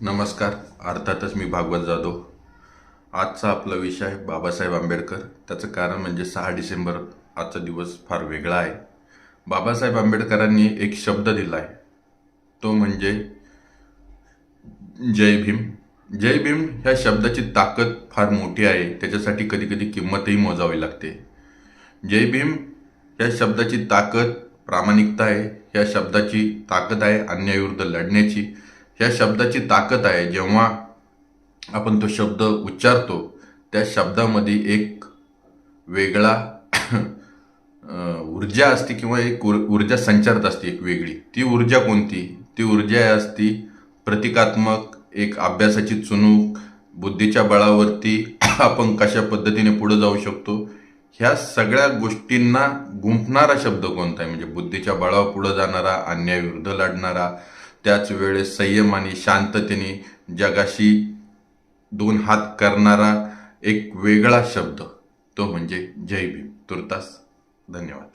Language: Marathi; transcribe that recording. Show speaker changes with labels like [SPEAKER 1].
[SPEAKER 1] नमस्कार. अर्थातच मी भागवत जाधव. आजचा आपला विषय आहे बाबासाहेब आंबेडकर. त्याचं कारण म्हणजे 6 डिसेंबर आजचा दिवस फार वेगळा आहे. बाबासाहेब आंबेडकरांनी एक शब्द दिला आहे, तो म्हणजे जय भीम. जय भीम ह्या शब्दाची ताकद फार मोठी आहे, त्याच्यासाठी कधी कधी किंमतही मोजावी लागते. जय भीम ह्या शब्दाची ताकद प्रामाणिकता आहे. ह्या शब्दाची ताकद आहे अन्यायाविरुद्ध लढण्याची. ह्या शब्दाची ताकद आहे जेव्हा आपण तो शब्द उच्चारतो, त्या शब्दामध्ये एक वेगळा ऊर्जा असते किंवा एक ऊर्जा संचारत असते एक वेगळी. ती ऊर्जा कोणती? ती ऊर्जा असती प्रतिकात्मक, एक अभ्यासाची चुणूक, बुद्धीच्या बळावरती आपण कशा पद्धतीने पुढे जाऊ शकतो, ह्या सगळ्या गोष्टींना गुंफणारा शब्द कोणता आहे? म्हणजे बुद्धीच्या बळावर पुढे जाणारा, अन्यायाविरुद्ध लढणारा, त्याच वेळेस संयम आणि शांततेने जगाशी दोन हात करणारा एक वेगळा शब्द, तो म्हणजे जय भीम. तुर्तास धन्यवाद.